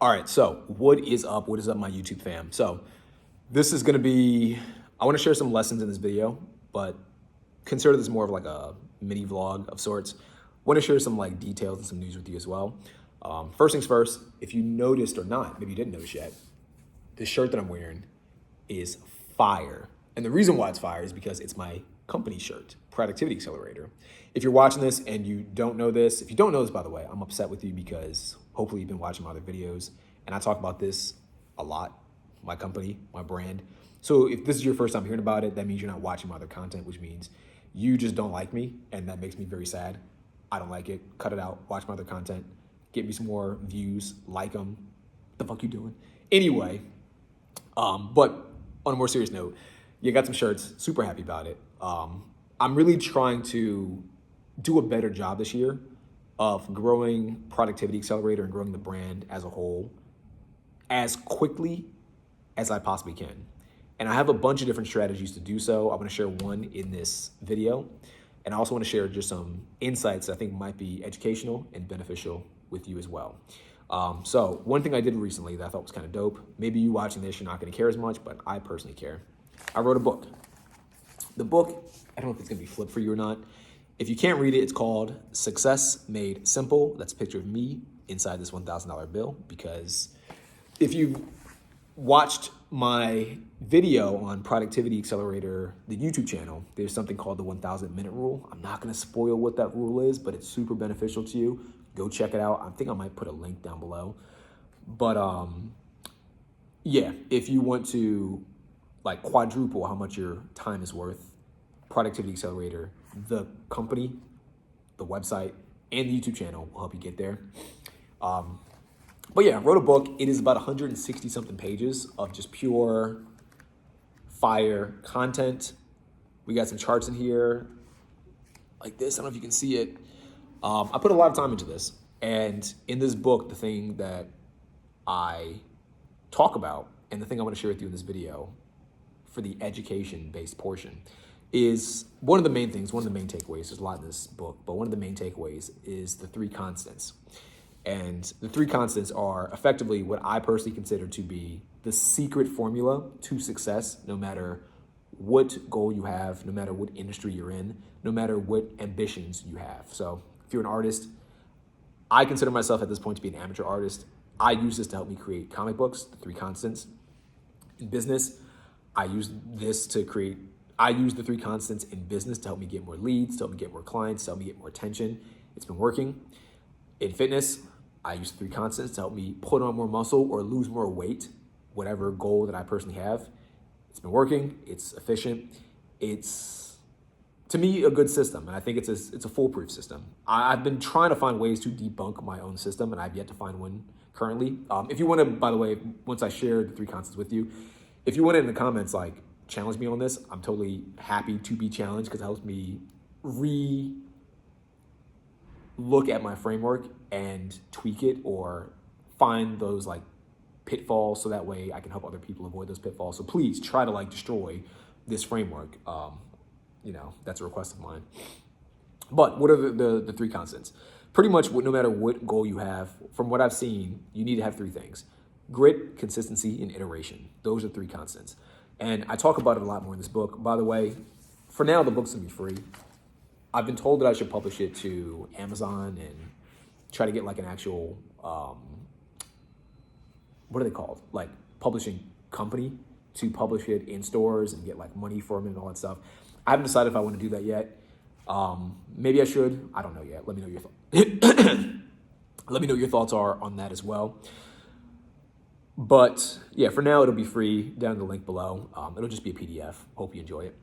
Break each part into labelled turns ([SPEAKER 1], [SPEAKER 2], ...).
[SPEAKER 1] All right, so what is up? What is up, my YouTube fam? So this is gonna be, I wanna share some lessons in this video, but consider this more of like a mini vlog of sorts. Wanna share some like details and some news with you as well. First things first, if you noticed or not, maybe you didn't notice yet, the shirt that I'm wearing is fire. And the reason why it's fire is because it's my company shirt, Productivity Accelerator. If you're watching this and you don't know this, if you don't know this, by the way, I'm upset with you because hopefully you've been watching my other videos and I talk about this a lot, my company, my brand. So if this is your first time hearing about it, that means you're not watching my other content, which means you just don't like me, and that makes me very sad. I don't like it. Cut it out. Watch my other content. Get me some more views. Like them. What the fuck you doing? Anyway, but on a more serious note, you got some shirts. Super happy about it. I'm really trying to do a better job this year of growing Productivity Accelerator and growing the brand as a whole as quickly as I possibly can. And I have a bunch of different strategies to do so. I'm gonna share one in this video. And I also wanna share just some insights that I think might be educational and beneficial with you as well. So one thing I did recently that I thought was kind of dope, maybe you watching this, you're not gonna care as much, but I personally care. I wrote a book. The book, I don't know if it's gonna be flipped for you or not. If you can't read it, it's called Success Made Simple. That's a picture of me inside this $1,000 bill, because if you watched my video on Productivity Accelerator, the YouTube channel, there's something called the 1,000-minute rule. I'm not gonna spoil what that rule is, but it's super beneficial to you. Go check it out. I think I might put a link down below. But yeah, if you want to like quadruple how much your time is worth, Productivity Accelerator, the company, the website, and the YouTube channel will help you get there. But yeah, I wrote a book. It is about 160 something pages of just pure fire content. We got some charts in here like this. I don't know if you can see it. I put a lot of time into this. And in this book, the thing that I talk about and the thing I want to share with you in this video for the education-based portion is one of the main things, one of the main takeaways. There's a lot in this book, but one of the main takeaways is the 3 constants. And the 3 constants are effectively what I personally consider to be the secret formula to success, no matter what goal you have, no matter what industry you're in, no matter what ambitions you have. So if you're an artist, I consider myself at this point to be an amateur artist. I use this to help me create comic books, the 3 constants. In business, I use the 3 constants in business to help me get more leads, to help me get more clients, to help me get more attention. It's been working. In fitness, I use 3 constants to help me put on more muscle or lose more weight, whatever goal that I personally have. It's been working. It's efficient. It's, to me, a good system, and I think it's a foolproof system. I've been trying to find ways to debunk my own system, and I've yet to find one currently. If you want to, by the way, once I share the 3 constants with you, if you want it in the comments, like, challenge me on this, I'm totally happy to be challenged, because it helps me look at my framework and tweak it or find those like pitfalls, so that way I can help other people avoid those pitfalls. So please try to like destroy this framework. That's a request of mine. But what are the 3 constants? Pretty much no matter what goal you have, from what I've seen, you need to have 3 things: grit, consistency, and iteration. Those are 3 constants. And I talk about it a lot more in this book. By the way, for now, the book's gonna be free. I've been told that I should publish it to Amazon and try to get like an actual, what are they called? Like publishing company to publish it in stores and get like money from it and all that stuff. I haven't decided if I want to do that yet. Maybe I should. I don't know yet. Let me know your thoughts. Let me know what your thoughts are on that as well. But yeah, for now, it'll be free down in the link below. It'll just be a PDF. Hope you enjoy it.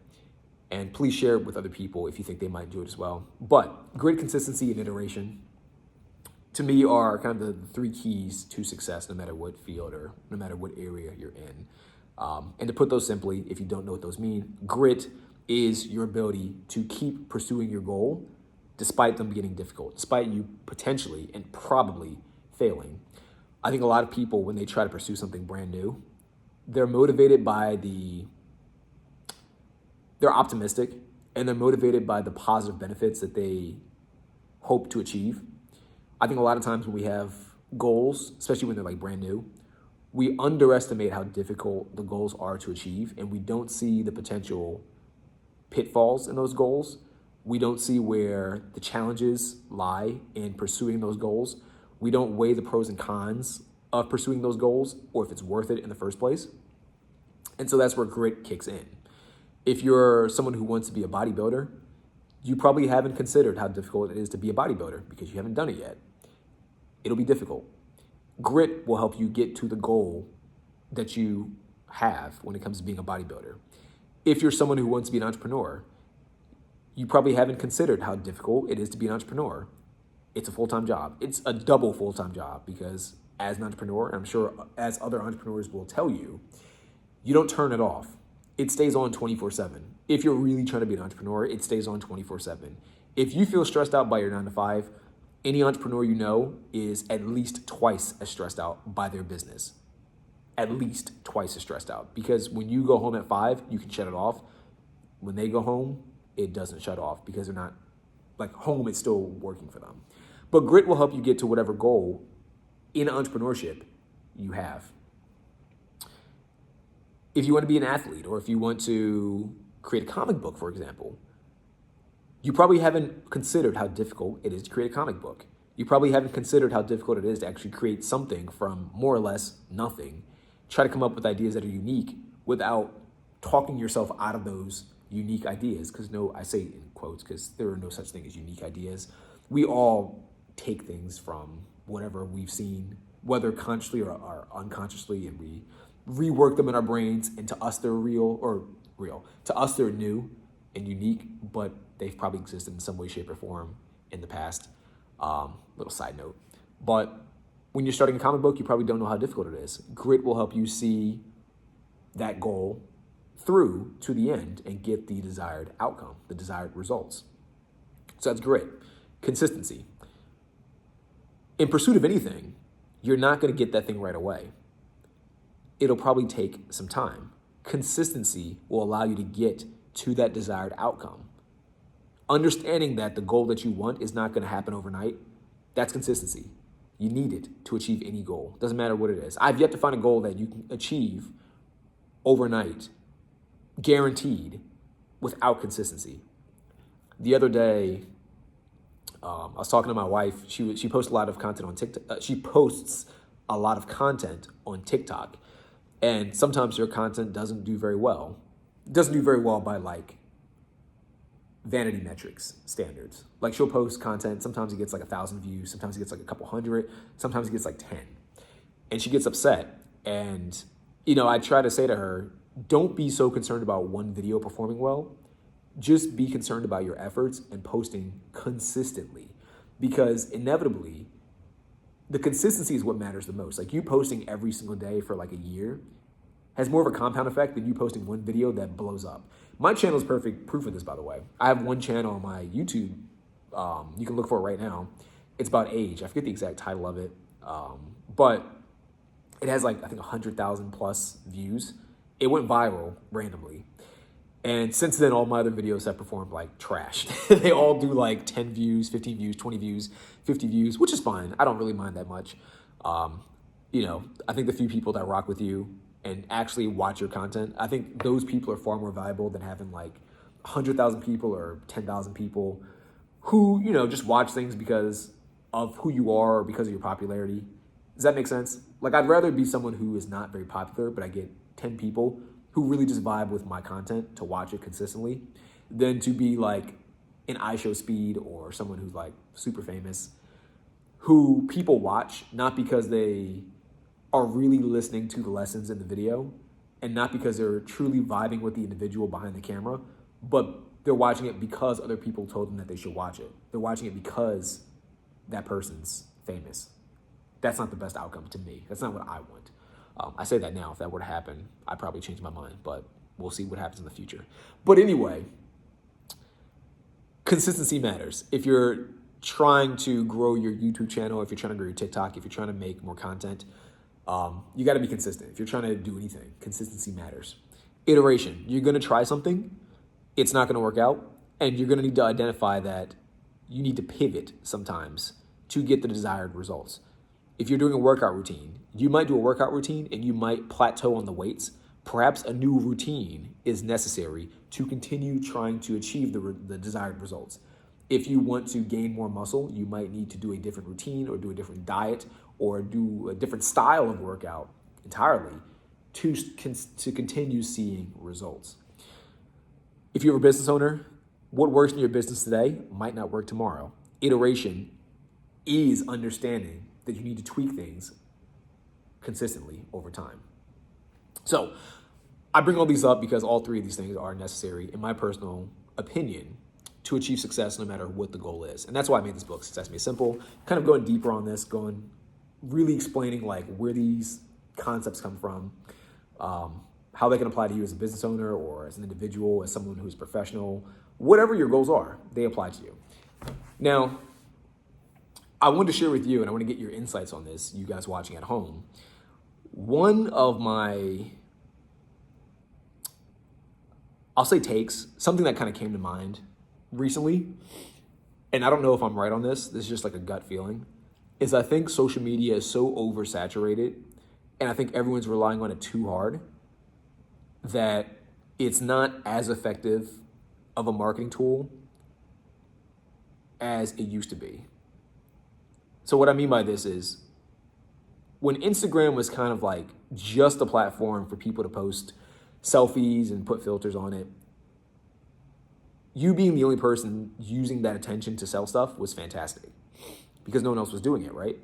[SPEAKER 1] And please share it with other people if you think they might do it as well. But grit, consistency, and iteration, to me, are kind of the 3 keys to success, no matter what field or no matter what area you're in. And to put those simply, if you don't know what those mean, grit is your ability to keep pursuing your goal despite them getting difficult, despite you potentially and probably failing. I think a lot of people, when they try to pursue something brand new, they're motivated by they're optimistic, and they're motivated by the positive benefits that they hope to achieve. I think a lot of times when we have goals, especially when they're like brand new, we underestimate how difficult the goals are to achieve, and we don't see the potential pitfalls in those goals. We don't see where the challenges lie in pursuing those goals. We don't weigh the pros and cons of pursuing those goals or if it's worth it in the first place. And so that's where grit kicks in. If you're someone who wants to be a bodybuilder, you probably haven't considered how difficult it is to be a bodybuilder because you haven't done it yet. It'll be difficult. Grit will help you get to the goal that you have when it comes to being a bodybuilder. If you're someone who wants to be an entrepreneur, you probably haven't considered how difficult it is to be an entrepreneur. It's a full-time job. It's a double full-time job because as an entrepreneur, and I'm sure as other entrepreneurs will tell you, you don't turn it off. It stays on 24/7. If you're really trying to be an entrepreneur, it stays on 24/7. If you feel stressed out by your 9 to 5, any entrepreneur you know is at least twice as stressed out by their business. At least twice as stressed out. Because when you go home at 5, you can shut it off. When they go home, it doesn't shut off because they're not, like, home is still working for them. But grit will help you get to whatever goal in entrepreneurship you have. If you want to be an athlete or if you want to create a comic book, for example, you probably haven't considered how difficult it is to create a comic book. You probably haven't considered how difficult it is to actually create something from more or less nothing. Try to come up with ideas that are unique without talking yourself out of those unique ideas. Because I say in quotes because there are no such thing as unique ideas. We all take things from whatever we've seen, whether consciously or unconsciously, and we rework them in our brains, and to us they're real. To us they're new and unique, but they've probably existed in some way, shape, or form in the past. Little side note. But when you're starting a comic book, you probably don't know how difficult it is. Grit will help you see that goal through to the end and get the desired outcome, the desired results. So that's grit. Consistency. In pursuit of anything, you're not going to get that thing right away. It'll probably take some time. Consistency will allow you to get to that desired outcome. Understanding that the goal that you want is not going to happen overnight, that's consistency. You need it to achieve any goal. Doesn't matter what it is. I've yet to find a goal that you can achieve overnight, guaranteed, without consistency. The other day, I was talking to my wife. She posts a lot of content on TikTok. She posts a lot of content on TikTok, and sometimes her content doesn't do very well. It doesn't do very well by like vanity metrics standards. Like she'll post content. Sometimes it gets like 1,000 views. Sometimes it gets like a couple hundred. Sometimes it gets like 10, and she gets upset. And I try to say to her, don't be so concerned about one video performing well. Just be concerned about your efforts and posting consistently, because inevitably the consistency is what matters the most. Like you posting every single day for like a year has more of a compound effect than you posting one video that blows up. My channel is perfect proof of this, by the way. I have one channel on my YouTube. You can look for it right now. It's about age. I forget the exact title of it. But it has like, I think 100,000 plus views. It went viral randomly. And since then, all my other videos have performed like trash. They all do like 10 views, 15 views, 20 views, 50 views, which is fine. I don't really mind that much. I think the few people that rock with you and actually watch your content, I think those people are far more valuable than having like 100,000 people or 10,000 people who, just watch things because of who you are or because of your popularity. Does that make sense? Like I'd rather be someone who is not very popular, but I get 10 people who really just vibe with my content to watch it consistently, than to be like an iShowSpeed or someone who's like super famous, who people watch not because they are really listening to the lessons in the video and not because they're truly vibing with the individual behind the camera, but they're watching it because other people told them that they should watch it. They're watching it because that person's famous. That's not the best outcome to me. That's not what I want. I say that now. If that were to happen, I'd probably change my mind, but we'll see what happens in the future. But anyway, consistency matters. If you're trying to grow your YouTube channel, if you're trying to grow your TikTok, if you're trying to make more content, you got to be consistent. If you're trying to do anything, consistency matters. Iteration. You're going to try something. It's not going to work out. And you're going to need to identify that you need to pivot sometimes to get the desired results. If you're doing a workout routine, you might do a workout routine and you might plateau on the weights. Perhaps a new routine is necessary to continue trying to achieve the desired results. If you want to gain more muscle, you might need to do a different routine or do a different diet or do a different style of workout entirely to continue seeing results. If you're a business owner, what works in your business today might not work tomorrow. Iteration is understanding that you need to tweak things consistently over time. So I bring all these up because all three of these things are necessary, in my personal opinion, to achieve success no matter what the goal is. And that's why I made this book, Success Made Simple, kind of going deeper on this, really explaining like where these concepts come from, how they can apply to you as a business owner or as an individual, as someone who's professional, whatever your goals are, they apply to you. Now, I wanted to share with you, and I want to get your insights on this, you guys watching at home. One of my, I'll say takes, something that kind of came to mind recently, and I don't know if I'm right on this is just like a gut feeling, is I think social media is so oversaturated, and I think everyone's relying on it too hard, that it's not as effective of a marketing tool as it used to be. So what I mean by this is, when Instagram was kind of like just a platform for people to post selfies and put filters on it, you being the only person using that attention to sell stuff was fantastic because no one else was doing it, right?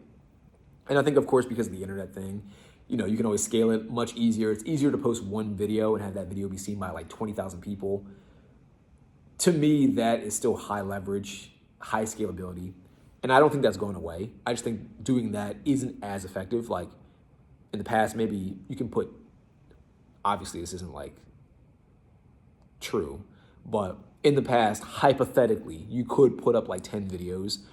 [SPEAKER 1] And I think, of course, because of the internet thing, you can always scale it much easier. It's easier to post one video and have that video be seen by like 20,000 people. To me, that is still high leverage, high scalability. And I don't think that's going away. I just think doing that isn't as effective. Like in the past, maybe you can put, obviously this isn't like true, but in the past, hypothetically, you could put up like 10 videos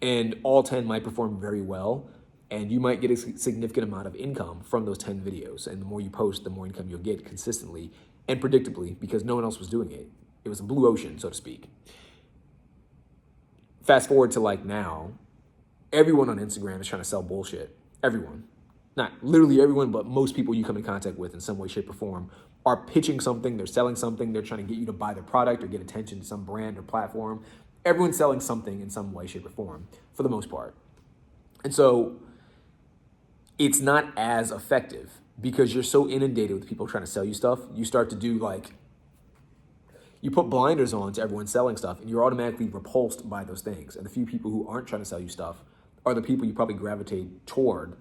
[SPEAKER 1] and all 10 might perform very well. And you might get a significant amount of income from those 10 videos. And the more you post, the more income you'll get consistently and predictably because no one else was doing it. It was a blue ocean, so to speak. Fast forward to like now, everyone on Instagram is trying to sell bullshit. Everyone. Not literally everyone, but most people you come in contact with in some way, shape, or form are pitching something, they're selling something, they're trying to get you to buy their product or get attention to some brand or platform. Everyone's selling something in some way, shape, or form, for the most part. And so it's not as effective because you're so inundated with people trying to sell you stuff. You start to do like, you put blinders on to everyone selling stuff and you're automatically repulsed by those things. And the few people who aren't trying to sell you stuff are the people you probably gravitate toward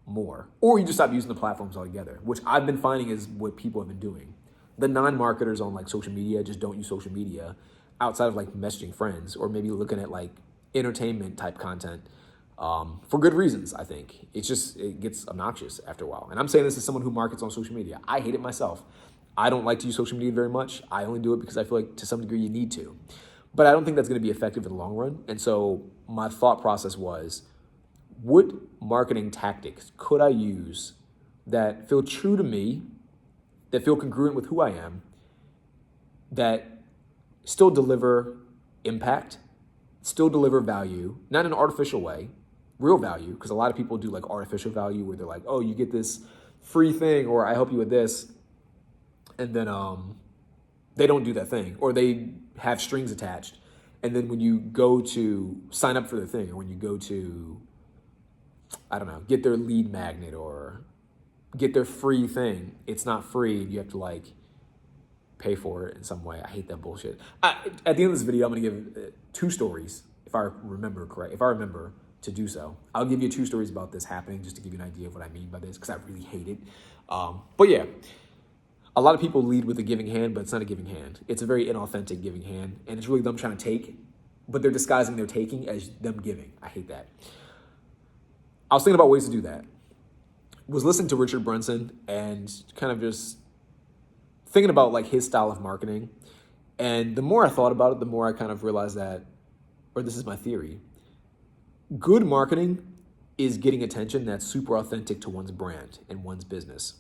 [SPEAKER 1] more. Or you just stop using the platforms altogether, which I've been finding is what people have been doing. The non-marketers on like social media just don't use social media outside of like messaging friends or maybe looking at like entertainment type content for good reasons, I think. It gets obnoxious after a while. And I'm saying this as someone who markets on social media. I hate it myself. I don't like to use social media very much. I only do it because I feel like to some degree you need to. But I don't think that's going to be effective in the long run. And so my thought process was, what marketing tactics could I use that feel true to me, that feel congruent with who I am, that still deliver impact, still deliver value, not in an artificial way, real value, because a lot of people do like artificial value where they're like, oh, you get this free thing or I help you with this. And then they don't do that thing or they have strings attached. And then when you go to sign up for the thing or when you go to, I don't know, get their lead magnet or get their free thing, it's not free. You have to like pay for it in some way. I hate that bullshit. At the end of this video, I'm going to give 2 stories, if I remember correct. If I remember to do so, I'll give you 2 stories about this happening just to give you an idea of what I mean by this because I really hate it. But yeah. A lot of people lead with a giving hand, but it's not a giving hand. It's a very inauthentic giving hand, and it's really them trying to take, but they're disguising their taking as them giving. I hate that. I was thinking about ways to do that. Was listening to Richard Branson and kind of just thinking about like his style of marketing. And the more I thought about it, the more I kind of realized that, or this is my theory, good marketing is getting attention that's super authentic to one's brand and one's business.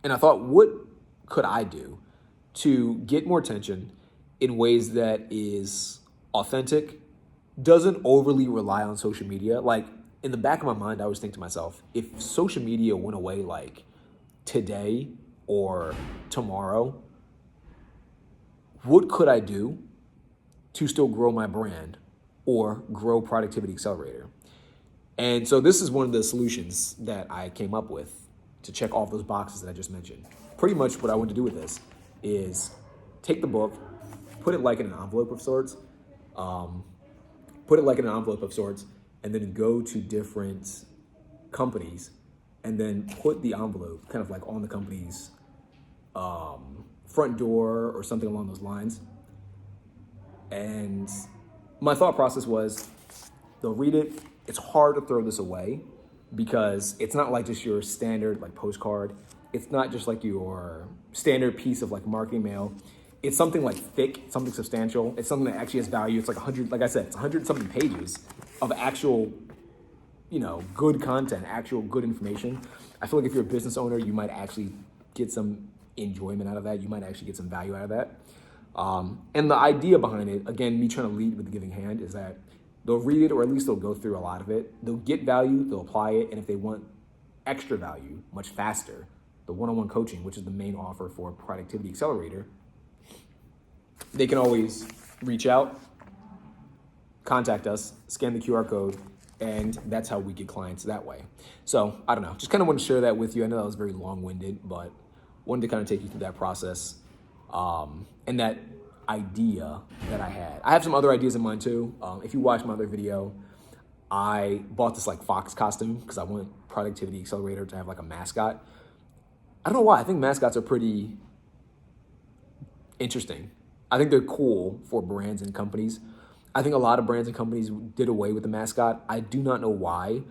[SPEAKER 1] And I thought, what could I do to get more attention in ways that is authentic, doesn't overly rely on social media? Like in the back of my mind, I always think to myself, if social media went away like today or tomorrow, what could I do to still grow my brand or grow Productivity Accelerator? And so this is one of the solutions that I came up with to check off those boxes that I just mentioned. Pretty much what I want to do with this is take the book, put it like in an envelope of sorts, and then go to different companies and then put the envelope kind of like on the company's front door or something along those lines. And my thought process was, they'll read it. It's hard to throw this away because it's not like just your standard like postcard. It's not just like your standard piece of like marketing mail. It's something like thick, something substantial. It's something that actually has value. It's like 100, like I said, it's 100 something pages of actual, good content, actual good information. I feel like if you're a business owner, you might actually get some enjoyment out of that. You might actually get some value out of that. And the idea behind it, again, me trying to lead with the giving hand, is that they'll read it, or at least they'll go through a lot of it. They'll get value, they'll apply it, and if they want extra value much faster, the one-on-one coaching, which is the main offer for Productivity Accelerator, they can always reach out, contact us, scan the QR code, and that's how we get clients that way. So I don't know, just kind of want to share that with you. I know that was very long-winded, but wanted to kind of take you through that process and that idea that I had. I have some other ideas in mind too. If you watch my other video, I bought this like fox costume because I want Productivity Accelerator to have like a mascot. I don't know why. I think mascots are pretty interesting. I think they're cool for brands and companies. I think a lot of brands and companies did away with the mascot. I do not know why.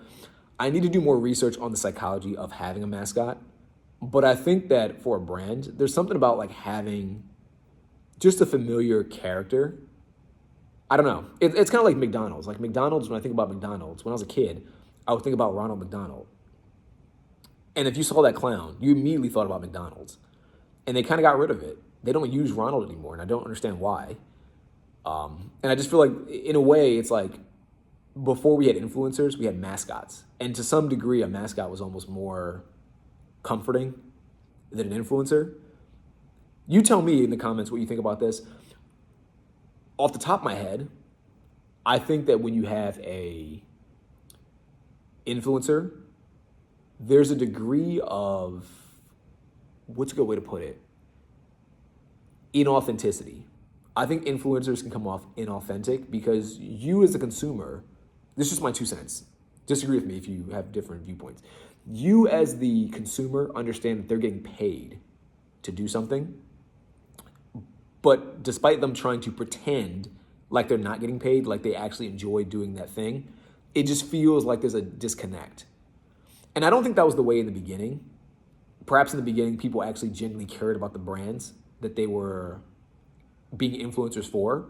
[SPEAKER 1] I need to do more research on the psychology of having a mascot. But I think that for a brand, there's something about like having just a familiar character. I don't know. It's kind of like McDonald's. Like McDonald's, when I think about McDonald's, when I was a kid, I would think about Ronald McDonald. And if you saw that clown, you immediately thought about McDonald's. And they kind of got rid of it. They don't use Ronald anymore, and I don't understand why. And I just feel like, in a way, it's like before we had influencers, we had mascots. And to some degree, a mascot was almost more comforting than an influencer. You tell me in the comments what you think about this. Off the top of my head, I think that when you have a influencer, there's a degree of, what's a good way to put it? Inauthenticity. I think influencers can come off inauthentic because you as a consumer, this is just my 2 cents. Disagree with me if you have different viewpoints. You as the consumer understand that they're getting paid to do something, but despite them trying to pretend like they're not getting paid, like they actually enjoy doing that thing, it just feels like there's a disconnect. And I don't think that was the way in the beginning. Perhaps in the beginning, people actually genuinely cared about the brands that they were being influencers for.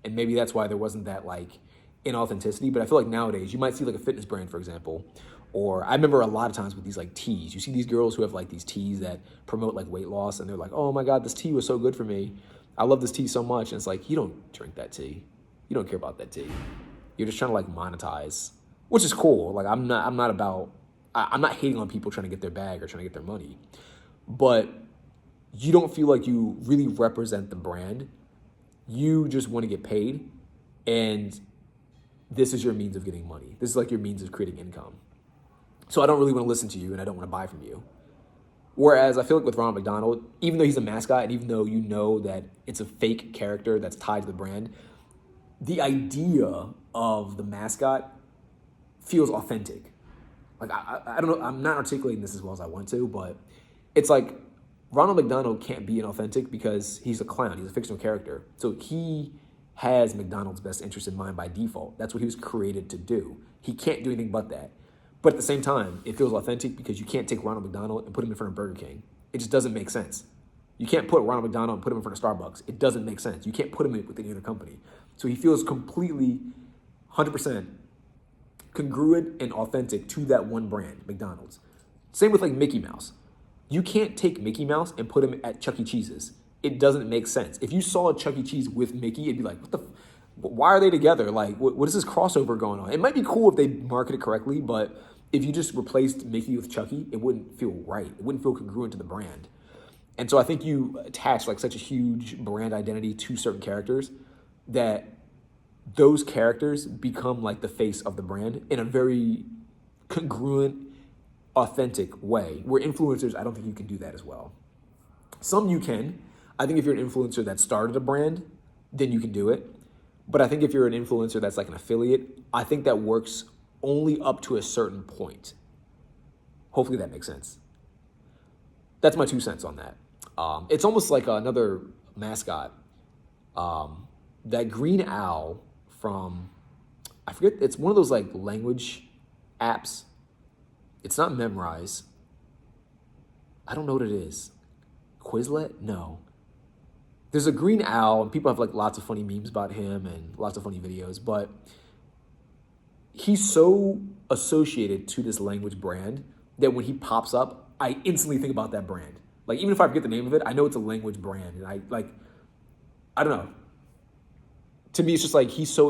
[SPEAKER 1] And maybe that's why there wasn't that like inauthenticity. But I feel like nowadays you might see like a fitness brand, for example, or I remember a lot of times with these like teas, you see these girls who have like these teas that promote like weight loss, and they're like, oh my God, this tea was so good for me. I love this tea so much. And it's like, you don't drink that tea. You don't care about that tea. You're just trying to like monetize, which is cool. Like I'm not hating on people trying to get their bag or trying to get their money, but you don't feel like you really represent the brand. You just want to get paid, and this is your means of getting money. This is like your means of creating income. So I don't really want to listen to you, and I don't want to buy from you. Whereas I feel like with Ronald McDonald, even though he's a mascot, and even though you know that it's a fake character that's tied to the brand, the idea of the mascot feels authentic. Like, I don't know, I'm not articulating this as well as I want to, but it's like Ronald McDonald can't be inauthentic because he's a clown. He's a fictional character. So he has McDonald's best interest in mind by default. That's what he was created to do. He can't do anything but that. But at the same time, it feels authentic because you can't take Ronald McDonald and put him in front of Burger King. It just doesn't make sense. You can't put Ronald McDonald and put him in front of Starbucks. It doesn't make sense. You can't put him in with any other company. So he feels completely 100% congruent and authentic to that one brand, McDonald's. Same with like Mickey Mouse. You can't take Mickey Mouse and put him at Chuck E. Cheese's. It doesn't make sense. If you saw a Chuck E. Cheese with Mickey, it'd be like, what the Why are they together? Like, what is this crossover going on? It might be cool if they market it correctly, but if you just replaced Mickey with Chucky, it wouldn't feel right. It wouldn't feel congruent to the brand. And so I think you attach like such a huge brand identity to certain characters that those characters become like the face of the brand in a very congruent, authentic way. Where influencers, I don't think you can do that as well. Some you can. I think if you're an influencer that started a brand, then you can do it. But I think if you're an influencer that's like an affiliate, I think that works only up to a certain point. Hopefully that makes sense. That's my 2 cents on that. It's almost like another mascot. That green owl from, I forget, it's one of those like language apps. It's not Memrise. I don't know what it is. Quizlet? No. There's a green owl, and people have like lots of funny memes about him and lots of funny videos, but he's so associated to this language brand that when he pops up, I instantly think about that brand. Like, even if I forget the name of it, I know it's a language brand, and I don't know. To me, it's just like he's so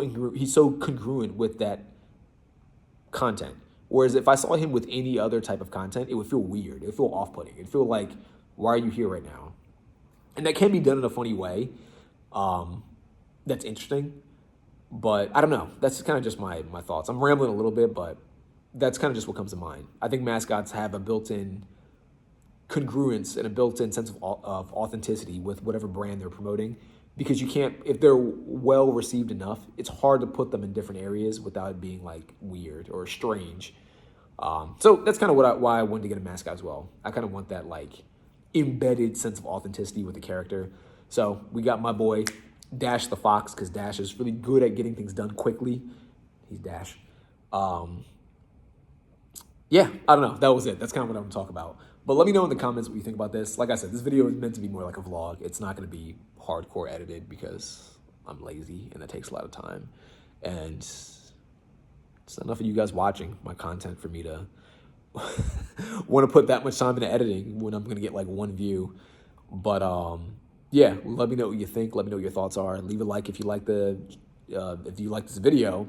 [SPEAKER 1] congruent with that content. Whereas if I saw him with any other type of content, it would feel weird. It would feel off-putting. It'd feel like, why are you here right now? And that can be done in a funny way. That's interesting. But I don't know. That's kind of just my thoughts. I'm rambling a little bit, but that's kind of just what comes to mind. I think mascots have a built-in congruence and a built-in sense of authenticity with whatever brand they're promoting. Because you can't, if they're well received enough, it's hard to put them in different areas without it being like weird or strange. So that's kind of why I wanted to get a mascot as well. I kind of want that like embedded sense of authenticity with the character. So we got my boy Dash the Fox, because Dash is really good at getting things done quickly. He's Dash. Yeah, I don't know. That was it. That's kind of what I'm going to talk about. But let me know in the comments what you think about this. Like I said, this video is meant to be more like a vlog. It's not going to be hardcore edited because I'm lazy and that takes a lot of time. And it's not enough of you guys watching my content for me to want to put that much time into editing when I'm going to get like 1 view. But yeah, let me know what you think. Let me know what your thoughts are. Leave a like if you like if you like this video.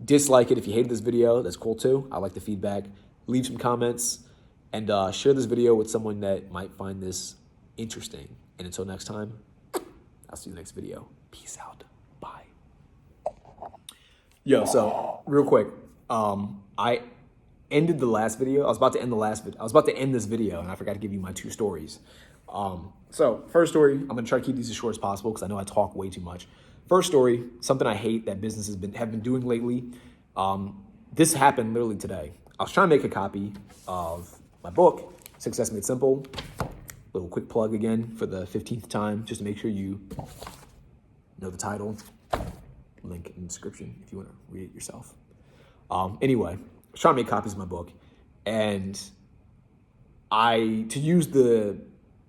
[SPEAKER 1] Dislike it if you hated this video. That's cool too. I like the feedback. Leave some comments and share this video with someone that might find this interesting. And until next time, I'll see you in the next video. Peace out. Bye. Yo, so real quick, I ended the last video. I was about to end this video, and I forgot to give you my 2 stories. So first story, I'm gonna try to keep these as short as possible because I know I talk way too much. First story, something I hate that businesses have been doing lately. This happened literally today. I was trying to make a copy of my book, Success Made Simple. Little quick plug again for the 15th time, just to make sure you know the title. Link in the description if you want to read it yourself. Anyway, I was trying to make copies of my book, and to use the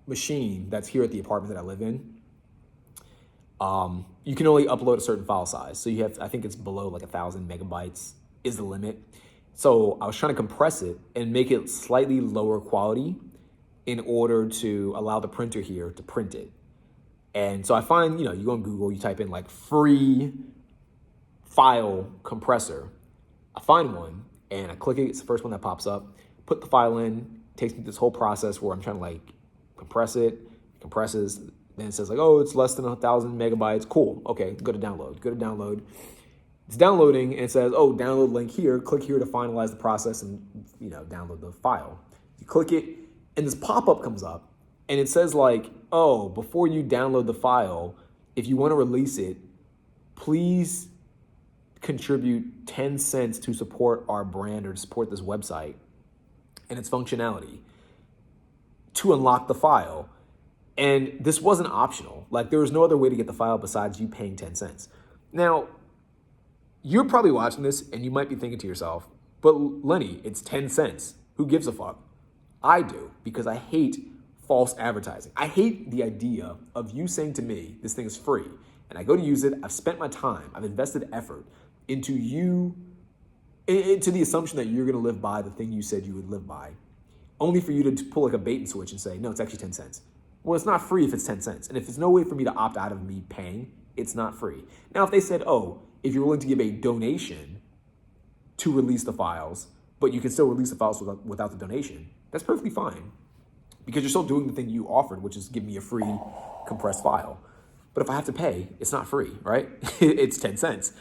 [SPEAKER 1] machine that's here at the apartment that I live in, you can only upload a certain file size. So you have, I think it's below like 1,000 megabytes is the limit. So I was trying to compress it and make it slightly lower quality in order to allow the printer here to print it. And so I find, you go on Google, you type in like free file compressor. I find one and I click it. It's the first one that pops up. Put the file in, takes me through this whole process where I'm trying to like compress it, compresses. Then it says like, oh, it's less than 1,000 megabytes. Cool. Okay, go to download. It's downloading and it says, oh, download link here. Click here to finalize the process and, download the file. You click it and this pop-up comes up and it says like, oh, before you download the file, if you want to release it, please contribute 10 cents to support our brand or to support this website and its functionality to unlock the file. And this wasn't optional. Like there was no other way to get the file besides you paying 10 cents. Now, you're probably watching this and you might be thinking to yourself, but Lenny, it's 10 cents. Who gives a fuck? I do, because I hate false advertising. I hate the idea of you saying to me, this thing is free, and I go to use it, I've spent my time, I've invested effort into the assumption that you're gonna live by the thing you said you would live by, only for you to pull like a bait and switch and say, no, it's actually 10 cents. Well, it's not free if it's 10 cents. And if there's no way for me to opt out of me paying, it's not free. Now, if they said, oh, if you're willing to give a donation to release the files, but you can still release the files without the donation, that's perfectly fine, because you're still doing the thing you offered, which is give me a free compressed file. But if I have to pay, it's not free, right? It's 10 cents.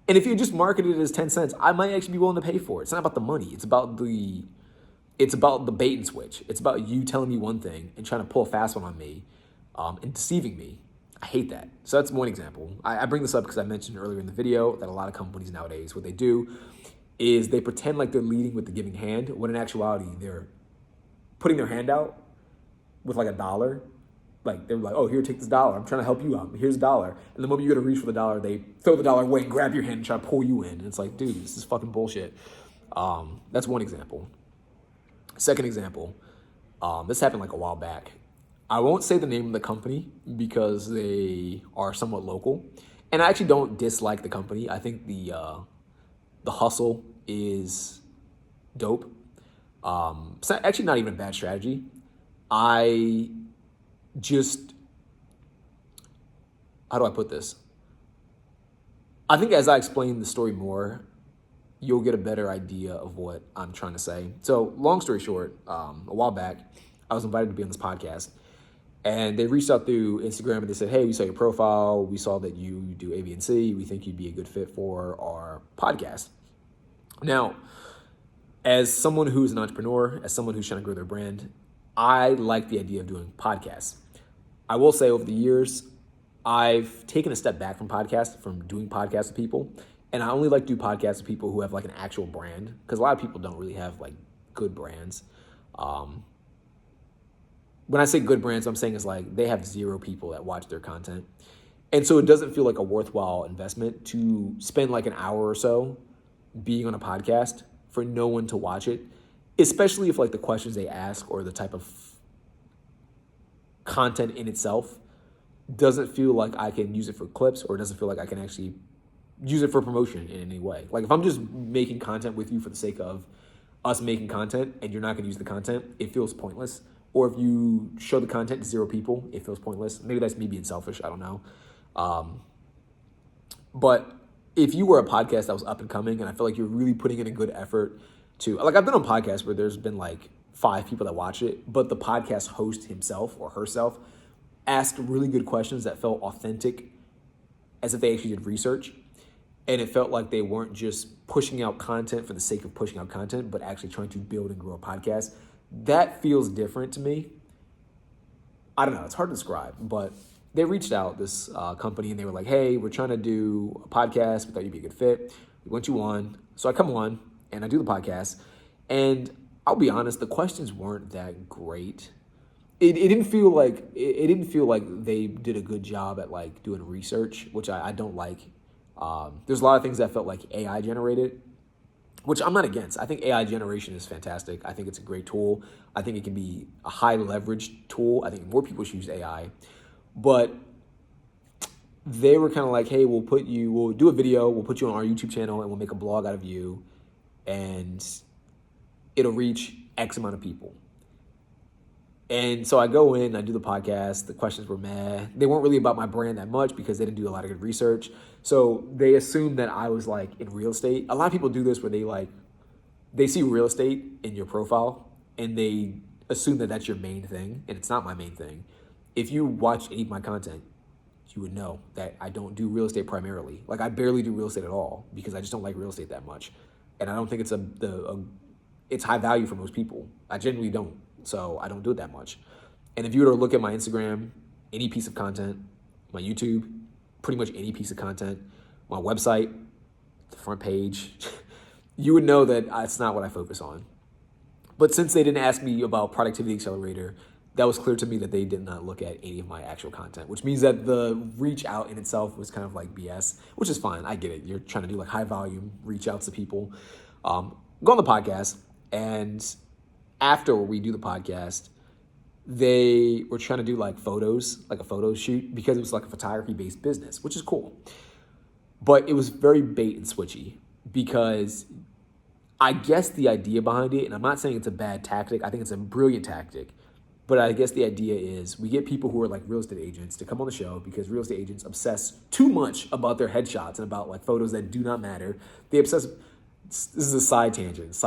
[SPEAKER 1] And if you just market it as 10 cents, I might actually be willing to pay for it. It's not about the money. It's about the bait and switch. It's about you telling me one thing and trying to pull a fast one on me and deceiving me. I hate that. So that's one example. I bring this up because I mentioned earlier in the video that a lot of companies nowadays, what they do is they pretend like they're leading with the giving hand, when in actuality, they're putting their hand out with like $1. Like, they're like, oh, here, take this $1. I'm trying to help you out. Here's $1. And the moment you go to reach for the $1, they throw the $1 away and grab your hand and try to pull you in. And it's like, dude, this is fucking bullshit. That's one example. Second example, this happened like a while back. I won't say the name of the company because they are somewhat local. And I actually don't dislike the company. I think the hustle is dope. It's actually not even a bad strategy. How do I put this? I think as I explain the story more, you'll get a better idea of what I'm trying to say. So long story short, a while back, I was invited to be on this podcast, and they reached out through Instagram and they said, hey, we saw your profile. We saw that you do A, B, and C. We think you'd be a good fit for our podcast. Now, as someone who's an entrepreneur, as someone who's trying to grow their brand, I like the idea of doing podcasts. I will say over the years, I've taken a step back from podcasts, from doing podcasts with people. And I only like to do podcasts with people who have like an actual brand, because a lot of people don't really have like good brands. When I say good brands, I'm saying is like they have 0 people that watch their content. And so it doesn't feel like a worthwhile investment to spend like an hour or so being on a podcast for no one to watch it, especially if like the questions they ask or the type of content in itself doesn't feel like I can use it for clips, or doesn't feel like I can actually use it for promotion in any way. Like if I'm just making content with you for the sake of us making content and you're not going to use the content, it feels pointless. Or if you show the content to 0 people, it feels pointless. Maybe that's me being selfish. I don't know. But if you were a podcast that was up and coming, and I feel like you're really putting in a good effort to, like, I've been on podcasts where there's been like 5 people that watch it, but the podcast host himself or herself asked really good questions that felt authentic, as if they actually did research. And it felt like they weren't just pushing out content for the sake of pushing out content, but actually trying to build and grow a podcast. That feels different to me. I don't know. It's hard to describe, but they reached out, this company, and they were like, hey, we're trying to do a podcast. We thought you'd be a good fit. We want you on. So I come on and I do the podcast. And I'll be honest, the questions weren't that great. It didn't feel like they did a good job at like doing research, which I don't like. There's a lot of things that felt like AI generated, which I'm not against. I think AI generation is fantastic. I think it's a great tool. I think it can be a high leverage tool. I think more people should use AI. But they were kind of like, hey, we'll do a video, we'll put you on our YouTube channel, and we'll make a blog out of you, and it'll reach X amount of people. And so I go in, I do the podcast. The questions were meh. They weren't really about my brand that much because they didn't do a lot of good research. So they assumed that I was like in real estate. A lot of people do this where they see real estate in your profile and they assume that that's your main thing, and it's not my main thing. If you watch any of my content, you would know that I don't do real estate primarily. Like I barely do real estate at all because I just don't like real estate that much. And I don't think it's high value for most people. I genuinely don't. So I don't do it that much. And if you were to look at my Instagram, any piece of content, my YouTube, pretty much any piece of content, my website, the front page, you would know that it's not what I focus on. But since they didn't ask me about Productivity Accelerator, that was clear to me that they did not look at any of my actual content, which means that the reach out in itself was kind of like BS, which is fine. I get it. You're trying to do like high volume reach outs to people. Go on the podcast, and after we do the podcast, they were trying to do like photos, like a photo shoot, because it was like a photography-based business, which is cool. But it was very bait and switchy because I guess the idea behind it, and I'm not saying it's a bad tactic, I think it's a brilliant tactic, But I guess the idea is we get people who are like real estate agents to come on the show because real estate agents obsess too much about their headshots and about like photos that do not matter. They obsess. This is a side tangent,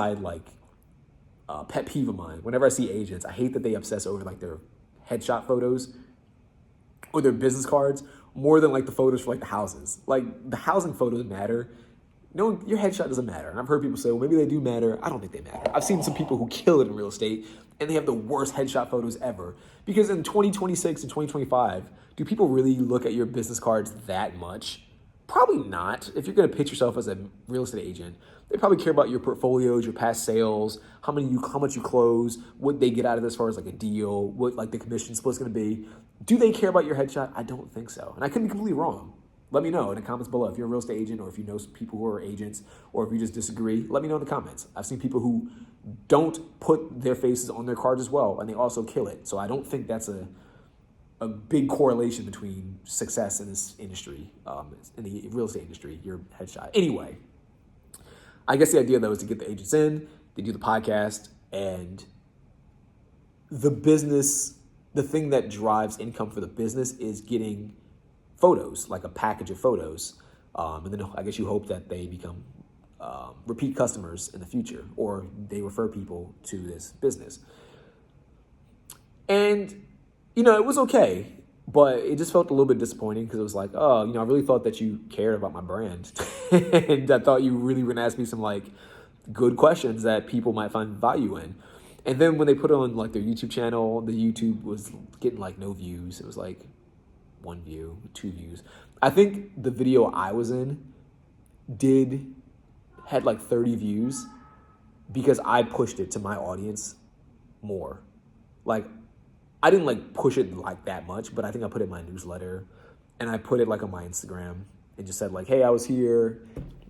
[SPEAKER 1] pet peeve of mine. Whenever I see agents, I hate that they obsess over like their headshot photos or their business cards more than like the photos for like the houses. Like the housing photos matter. No, your headshot doesn't matter. And I've heard people say, well, maybe they do matter. I don't think they matter. I've seen some people who kill it in real estate and they have the worst headshot photos ever. Because in 2026 and 2025, do people really look at your business cards that much? Probably not. If you're going to pitch yourself as a real estate agent, they probably care about your portfolios, your past sales, how much you close, what they get out of this as far as like a deal, what like the commission split's going to be. Do they care about your headshot? I don't think so. And I could be completely wrong. Let me know in the comments below if you're a real estate agent or if you know people who are agents or if you just disagree. Let me know in the comments. I've seen people who don't put their faces on their cards as well, and they also kill it. So I don't think that's a big correlation between success in this industry, in the real estate industry, your headshot. Anyway, I guess the idea though is to get the agents in, they do the podcast, and the business, the thing that drives income for the business is getting photos, like a package of photos. And then I guess you hope that they become repeat customers in the future or they refer people to this business. And, you know, it was okay, but it just felt a little bit disappointing because it was like, oh, you know, I really thought that you cared about my brand. And I thought you really were going to ask me some like good questions that people might find value in. And then when they put it on like their YouTube channel, the YouTube was getting like no views. It was like 1 view, 2 views. I think the video I was in had like 30 views because I pushed it to my audience more. Like I didn't like push it like that much, but I think I put it in my newsletter and I put it like on my Instagram and just said like, hey, I was here.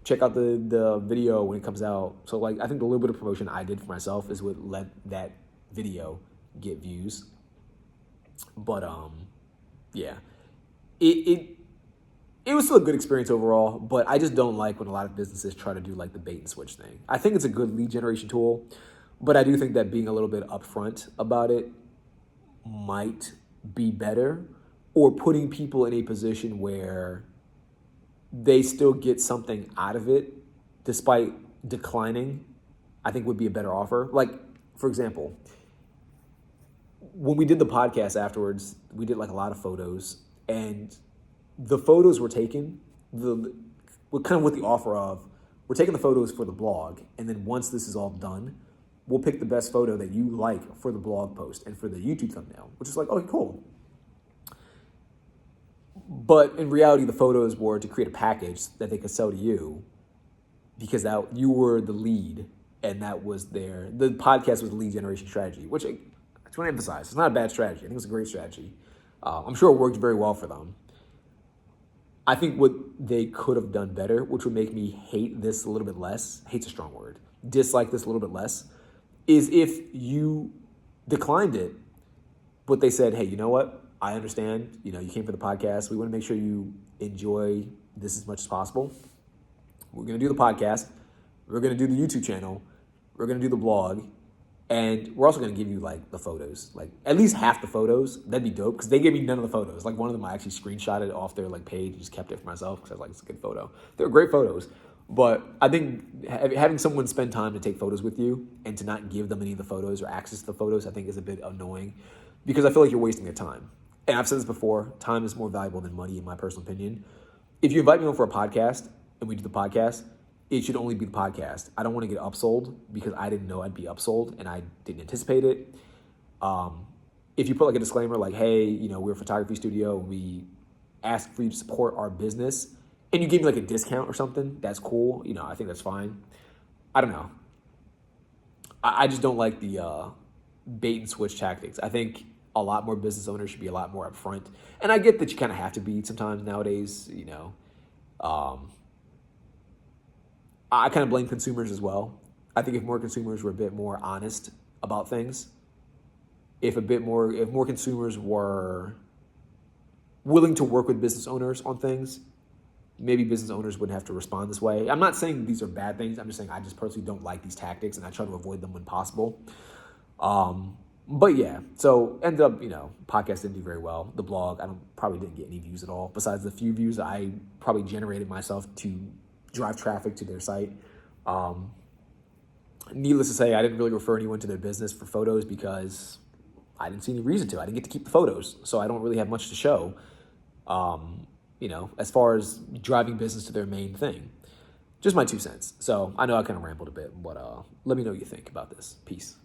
[SPEAKER 1] Check out the video when it comes out. So like I think the little bit of promotion I did for myself is what let that video get views. But yeah. It was still a good experience overall, but I just don't like when a lot of businesses try to do like the bait and switch thing. I think it's a good lead generation tool, but I do think that being a little bit upfront about it might be better, or putting people in a position where they still get something out of it despite declining, I think would be a better offer. Like, for example, when we did the podcast afterwards, we did like a lot of photos. And the photos were taken, with the offer of, we're taking the photos for the blog, and then once this is all done, we'll pick the best photo that you like for the blog post and for the YouTube thumbnail, which is like, okay, cool. But in reality, the photos were to create a package that they could sell to you because that you were the lead, and that was the podcast was the lead generation strategy, which I just want to emphasize, it's not a bad strategy. I think it's a great strategy. I'm sure it worked very well for them. I think what they could have done better, which would make me hate this a little bit less, hate's a strong word, dislike this a little bit less, is if you declined it, but they said, hey, you know what? I understand, you know, you came for the podcast. We want to make sure you enjoy this as much as possible. We're going to do the podcast. We're going to do the YouTube channel. We're going to do the blog. And we're also going to give you like the photos, like at least half the photos. That'd be dope because they gave me none of the photos. Like one of them, I actually screenshotted off their like page and just kept it for myself because I was like, it's a good photo. They're great photos. But I think having someone spend time to take photos with you and to not give them any of the photos or access to the photos, I think is a bit annoying because I feel like you're wasting their time. And I've said this before, time is more valuable than money in my personal opinion. If you invite me on for a podcast and we do the podcast, it should only be the podcast. I don't want to get upsold because I didn't know I'd be upsold and I didn't anticipate it. If you put like a disclaimer like, hey, you know, we're a photography studio, we ask for you to support our business, and you give me like a discount or something, that's cool. You know, I think that's fine. I don't know. I just don't like the bait and switch tactics. I think a lot more business owners should be a lot more upfront. And I get that you kind of have to be sometimes nowadays, you know. I kind of blame consumers as well. I think if more consumers were a bit more honest about things, if more consumers were willing to work with business owners on things, maybe business owners wouldn't have to respond this way. I'm not saying these are bad things. I'm just saying I just personally don't like these tactics and I try to avoid them when possible. But yeah, so ended up, podcast didn't do very well. The blog, probably didn't get any views at all. Besides the few views I probably generated myself to drive traffic to their site. Needless to say, I didn't really refer anyone to their business for photos because I didn't see any reason to. I didn't get to keep the photos, so I don't really have much to show. As far as driving business to their main thing. Just my 2 cents. So I know I kind of rambled a bit, but let me know what you think about this. Peace.